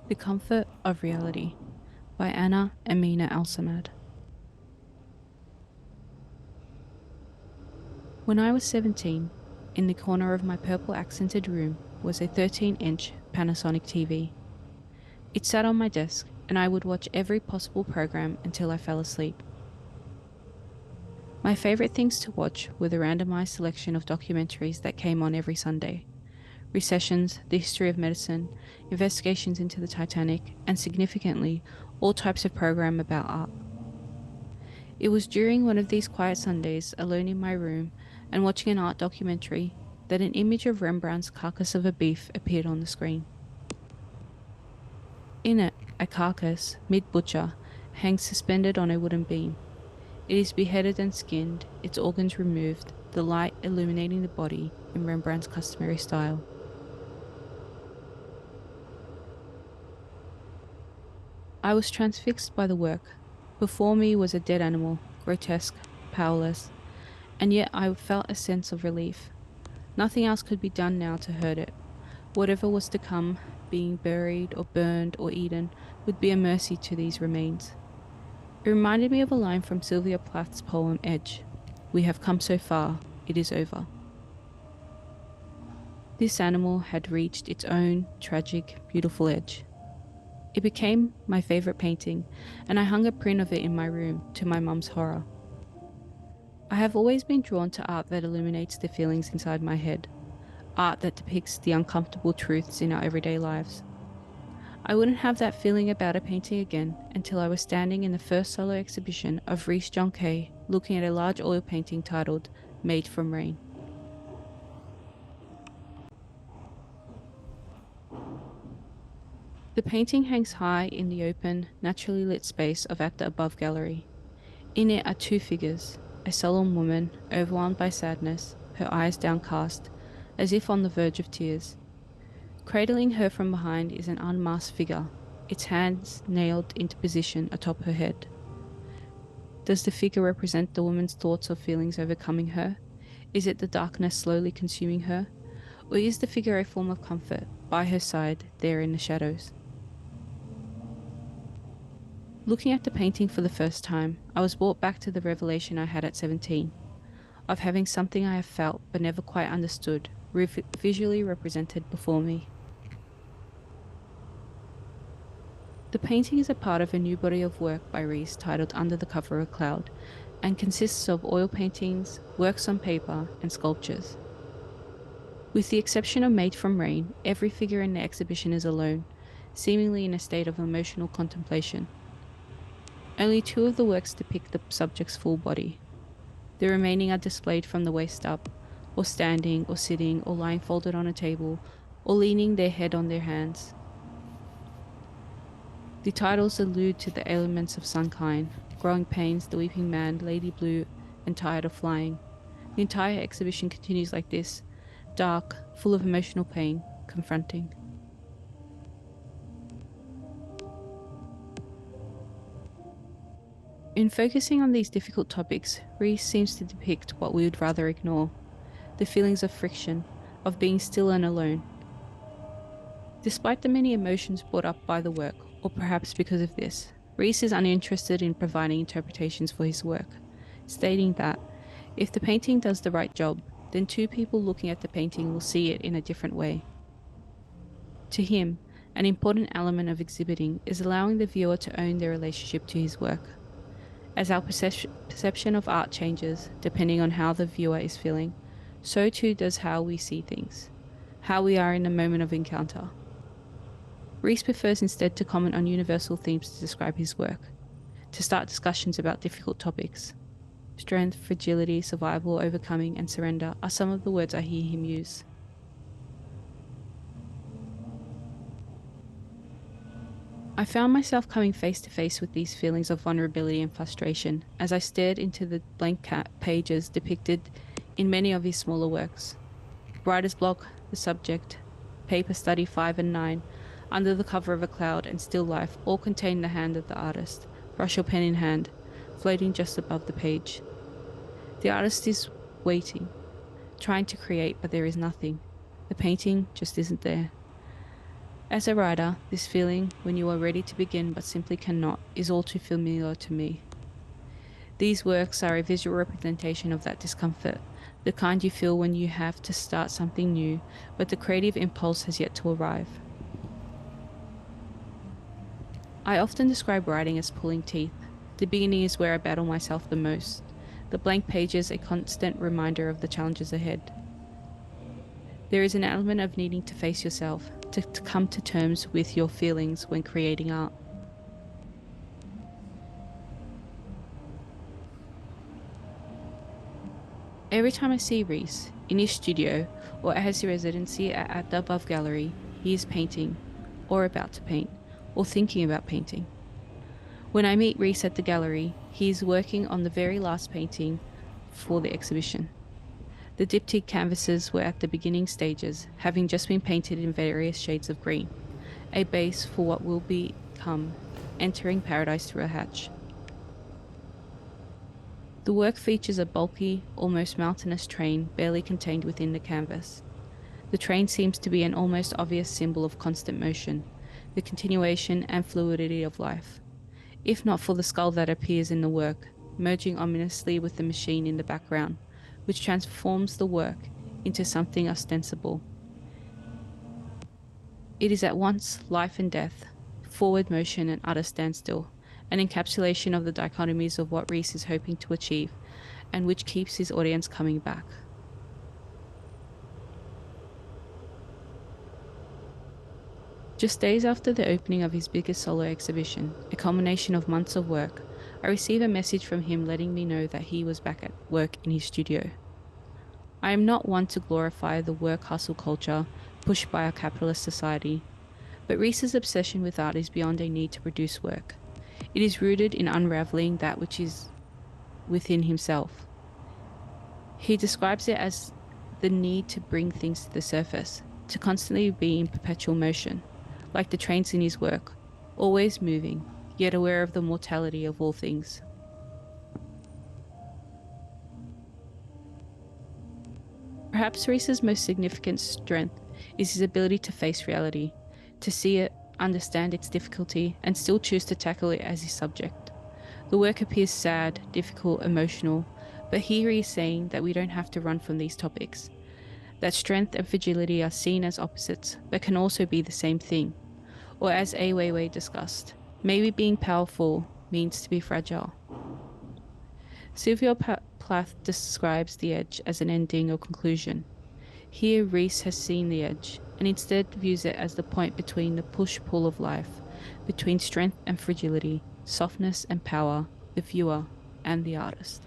The Comfort of Reality by Emina Al-Samad. When I was 17, in the corner of my purple accented room was a 13-inch Panasonic TV. It sat on my desk, and I would watch every possible program until I fell asleep. My favourite things to watch were the randomised selection of documentaries that came on every Sunday. Recessions, the history of medicine, investigations into the Titanic, and significantly, all types of program about art. It was during one of these quiet Sundays, alone in my room and watching an art documentary, that an image of Rembrandt's Carcass of a Beef appeared on the screen. In it, a carcass, mid-butcher, hangs suspended on a wooden beam. It is beheaded and skinned, its organs removed, the light illuminating the body in Rembrandt's customary style. I was transfixed by the work. Before me was a dead animal, grotesque, powerless, and yet I felt a sense of relief. Nothing else could be done now to hurt it. Whatever was to come, being buried or burned or eaten, would be a mercy to these remains. It reminded me of a line from Sylvia Plath's poem Edge. We have come so far, it is over. This animal had reached its own tragic, beautiful edge. It became my favourite painting, and I hung a print of it in my room, to my mum's horror. I have always been drawn to art that illuminates the feelings inside my head, art that depicts the uncomfortable truths in our everyday lives. I wouldn't have that feeling about a painting again until I was standing in the first solo exhibition of Rhys Kaye, looking at a large oil painting titled Made from Rain. The painting hangs high in the open, naturally lit space of At the Above Gallery. In it are two figures, a solemn woman, overwhelmed by sadness, her eyes downcast, as if on the verge of tears. Cradling her from behind is an unmasked figure, its hands nailed into position atop her head. Does the figure represent the woman's thoughts or feelings overcoming her? Is it the darkness slowly consuming her? Or is the figure a form of comfort, by her side, there in the shadows? Looking at the painting for the first time, I was brought back to the revelation I had at 17, of having something I have felt but never quite understood, visually represented before me. The painting is a part of a new body of work by Rhys titled Under the Cover of a Cloud, and consists of oil paintings, works on paper, and sculptures. With the exception of Made from Rain, every figure in the exhibition is alone, seemingly in a state of emotional contemplation. Only two of the works depict the subject's full body. The remaining are displayed from the waist up, or standing, or sitting, or lying folded on a table, or leaning their head on their hands. The titles allude to the ailments of Sunkind, Growing Pains, The Weeping Man, Lady Blue, and Tired of Flying. The entire exhibition continues like this, dark, full of emotional pain, confronting. In focusing on these difficult topics, Rhys seems to depict what we would rather ignore, the feelings of friction, of being still and alone. Despite the many emotions brought up by the work, or perhaps because of this, Rhys is uninterested in providing interpretations for his work, stating that, if the painting does the right job, then two people looking at the painting will see it in a different way. To him, an important element of exhibiting is allowing the viewer to own their relationship to his work. As our perception of art changes, depending on how the viewer is feeling, so too does how we see things, how we are in the moment of encounter. Rhys prefers instead to comment on universal themes to describe his work, to start discussions about difficult topics. Strength, fragility, survival, overcoming, and surrender are some of the words I hear him use. I found myself coming face to face with these feelings of vulnerability and frustration as I stared into the blank pages depicted in many of his smaller works. Writer's Block, The Subject, Paper Study 5 and 9, Under the Cover of a Cloud, and Still Life all contain the hand of the artist, brush or pen in hand, floating just above the page. The artist is waiting, trying to create, but there is nothing. The painting just isn't there. As a writer, this feeling when you are ready to begin but simply cannot is all too familiar to me. These works are a visual representation of that discomfort, the kind you feel when you have to start something new, but the creative impulse has yet to arrive. I often describe writing as pulling teeth. The beginning is where I battle myself the most. The blank pages a constant reminder of the challenges ahead. There is an element of needing to face yourself, to come to terms with your feelings when creating art. Every time I see Rhys, in his studio, or at his residency at the Above Gallery, he is painting, or about to paint, or thinking about painting. When I meet Rhys at the gallery, he is working on the very last painting for the exhibition. The diptych canvases were at the beginning stages, having just been painted in various shades of green, a base for what will become entering paradise through a hatch. The work features a bulky, almost mountainous train barely contained within the canvas. The train seems to be an almost obvious symbol of constant motion, the continuation and fluidity of life, if not for the skull that appears in the work, merging ominously with the machine in the background, which transforms the work into something ostensible. It is at once life and death, forward motion and utter standstill, an encapsulation of the dichotomies of what Rhys is hoping to achieve, and which keeps his audience coming back. Just days after the opening of his biggest solo exhibition, a culmination of months of work, I receive a message from him letting me know that he was back at work in his studio. I am not one to glorify the work hustle culture pushed by our capitalist society, but Rhys's obsession with art is beyond a need to produce work. It is rooted in unraveling that which is within himself. He describes it as the need to bring things to the surface, to constantly be in perpetual motion, like the trains in his work, always moving, yet aware of the mortality of all things. Perhaps Rhys's most significant strength is his ability to face reality, to see it, understand its difficulty, and still choose to tackle it as his subject. The work appears sad, difficult, emotional, but here he is saying that we don't have to run from these topics, that strength and fragility are seen as opposites, but can also be the same thing. Or as Ai Weiwei discussed, maybe being powerful means to be fragile. Sylvia Plath describes the edge as an ending or conclusion. Here Rhys has seen the edge, and instead views it as the point between the push-pull of life, between strength and fragility, softness and power, the viewer and the artist.